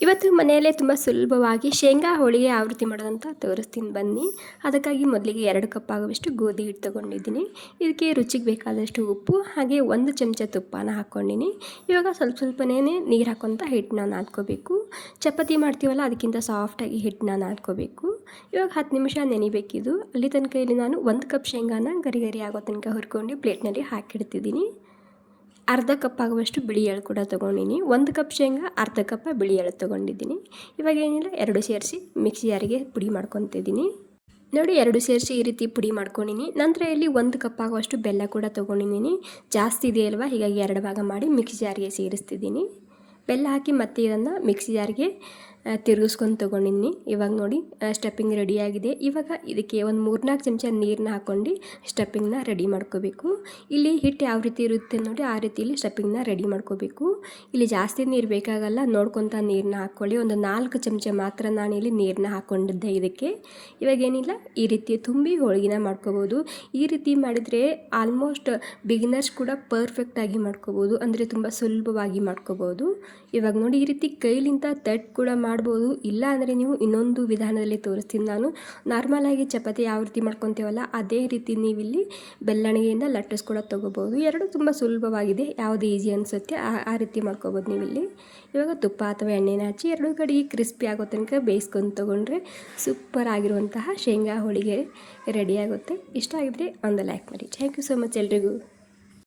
ಇವತ್ತು ಮನೆಯಲ್ಲೇ ತುಂಬ ಸುಲಭವಾಗಿ ಶೇಂಗಾ ಹೋಳಿಗೆ ಯಾವ ರೀತಿ ಮಾಡೋದಂತ ತೋರಿಸ್ತೀನಿ ಬನ್ನಿ. ಅದಕ್ಕಾಗಿ ಮೊದಲಿಗೆ 2 ಕಪ್ ಆಗುವಷ್ಟು ಗೋಧಿ ಹಿಟ್ಟು ತೊಗೊಂಡಿದ್ದೀನಿ. ಇದಕ್ಕೆ ರುಚಿಗೆ ಬೇಕಾದಷ್ಟು ಉಪ್ಪು ಹಾಗೆ 1 ಚಮಚ ತುಪ್ಪನ ಹಾಕ್ಕೊಂಡಿನಿ. ಇವಾಗ ಸ್ವಲ್ಪನೇ ನೀರು ಹಾಕ್ಕೊತ ಹಿಟ್ಟನ್ನ ನಾದ್ಕೋಬೇಕು. ಚಪಾತಿ ಮಾಡ್ತೀವಲ್ಲ ಅದಕ್ಕಿಂತ ಸಾಫ್ಟಾಗಿ ಹಿಟ್ಟನ್ನ ನಾದ್ಕೋಬೇಕು. ಇವಾಗ 10 ನಿಮಿಷ ನೆನಿಬೇಕಿದು. ಅಲ್ಲಿ ತನಕ ಇಲ್ಲಿ ನಾನು 1 ಕಪ್ ಶೇಂಗಾನ ಗರಿ ಗರಿ ಆಗೋ ತನಕ ಹುರ್ಕೊಂಡು ಪ್ಲೇಟ್ನಲ್ಲಿ ಹಾಕಿಡ್ತಿದ್ದೀನಿ. ಅರ್ಧ ಕಪ್ ಆಗುವಷ್ಟು ಬಿಳಿ ಎಳ್ಳು ಕೂಡ ತೊಗೊಂಡಿನಿ. 1 ಕಪ್ ಶೇಂಗಾ, ಅರ್ಧ ಕಪ್ ಬಿಳಿ ಎಳ್ಳು ತೊಗೊಂಡಿದ್ದೀನಿ. ಇವಾಗ ಏನಿಲ್ಲ 2 ಸೇರಿಸಿ ಮಿಕ್ಸಿ ಜಾರಿಗೆ ಪುಡಿ ಮಾಡ್ಕೊತಿದ್ದೀನಿ. ನೋಡಿ 2 ಸೇರಿಸಿ ಈ ರೀತಿ ಪುಡಿ ಮಾಡ್ಕೊಂಡಿನಿ. ನಂತರ ಇಲ್ಲಿ 1 ಕಪ್ ಆಗುವಷ್ಟು ಬೆಲ್ಲ ಕೂಡ ತೊಗೊಂಡಿದ್ದೀನಿ. ಜಾಸ್ತಿ ಇದೆಯಲ್ವ, ಹೀಗಾಗಿ 2 ಭಾಗ ಮಾಡಿ ಮಿಕ್ಸಿ ಜಾರಿಗೆ ಸೇರಿಸ್ತಿದ್ದೀನಿ. ಬೆಲ್ಲ ಹಾಕಿ ಮತ್ತೆ ಇದನ್ನು ಮಿಕ್ಸಿ ಜಾರಿಗೆ ತಿರುಗಿಸ್ಕೊಂಡು ತೊಗೊಂಡಿನಿ. ಇವಾಗ ನೋಡಿ ಸ್ಟಫಿಂಗ್ ರೆಡಿಯಾಗಿದೆ. ಇವಾಗ ಇದಕ್ಕೆ ಒಂದು 3-4 ಚಮಚ ನೀರನ್ನ ಹಾಕ್ಕೊಂಡು ಸ್ಟಫಿಂಗ್ನ ರೆಡಿ ಮಾಡ್ಕೋಬೇಕು. ಇಲ್ಲಿ ಹಿಟ್ಟು ಯಾವ ರೀತಿ ಇರುತ್ತೆ ನೋಡಿ ಆ ರೀತಿಯಲ್ಲಿ ಸ್ಟಫಿಂಗ್ನ ರೆಡಿ ಮಾಡ್ಕೋಬೇಕು. ಇಲ್ಲಿ ಜಾಸ್ತಿ ನೀರು ಬೇಕಾಗಲ್ಲ, ನೋಡ್ಕೊತ ನೀರನ್ನ ಹಾಕ್ಕೊಳ್ಳಿ. ಒಂದು 4 ಚಮಚ ಮಾತ್ರ ನಾನಿಲ್ಲಿ ನೀರನ್ನ ಹಾಕ್ಕೊಂಡಿದ್ದೆ ಇದಕ್ಕೆ. ಇವಾಗ ಏನಿಲ್ಲ ಈ ರೀತಿ ತುಂಬಿ ಹೋಳಿಗೆನ ಮಾಡ್ಕೋಬೋದು. ಈ ರೀತಿ ಮಾಡಿದರೆ ಆಲ್ಮೋಸ್ಟ್ ಬಿಗಿನರ್ಸ್ ಕೂಡ ಪರ್ಫೆಕ್ಟಾಗಿ ಮಾಡ್ಕೋಬೋದು, ಅಂದರೆ ತುಂಬ ಸುಲಭವಾಗಿ ಮಾಡ್ಕೋಬೋದು. ಇವಾಗ ನೋಡಿ ಈ ರೀತಿ ಕೈಲಿಂದ ತಟ್ ಕೂಡ ಮಾಡ್ಬೋದು. ಇಲ್ಲ ಅಂದರೆ ನೀವು ಇನ್ನೊಂದು ವಿಧಾನದಲ್ಲಿ ತೋರಿಸ್ತೀನಿ ನಾನು. ನಾರ್ಮಲಾಗಿ ಚಪಾತಿ ಯಾವ ರೀತಿ ಮಾಡ್ಕೊತೀವಲ್ಲ ಅದೇ ರೀತಿ ನೀವಿಲ್ಲಿ ಬೆಲ್ಲಣಿಗೆಯಿಂದ ಲಟ್ಟಿಸ್ ಕೂಡ ತೊಗೋಬೋದು. ಎರಡು ತುಂಬ ಸುಲಭವಾಗಿದೆ. ಯಾವುದು ಈಸಿ ಅನಿಸುತ್ತೆ ಆ ರೀತಿ ಮಾಡ್ಕೋಬೋದು ನೀವಿಲ್ಲಿ. ಇವಾಗ ತುಪ್ಪ ಅಥವಾ ಎಣ್ಣೆನ ಹಚ್ಚಿ 2 ಕಡೆಗೆ ಕ್ರಿಸ್ಪಿ ಆಗೋ ತನಕ ಬೇಯಿಸ್ಕೊಂಡು ತೊಗೊಂಡ್ರೆ ಸೂಪರ್ ಆಗಿರುವಂತಹ ಶೇಂಗಾ ಹೋಳಿಗೆ ರೆಡಿ ಆಗುತ್ತೆ. ಇಷ್ಟ ಆಗಿದ್ರೆ ಒಂದು ಲೈಕ್ ಮಾಡಿ. ಥ್ಯಾಂಕ್ ಯು ಸೊ ಮಚ್ ಎಲ್ರಿಗೂ.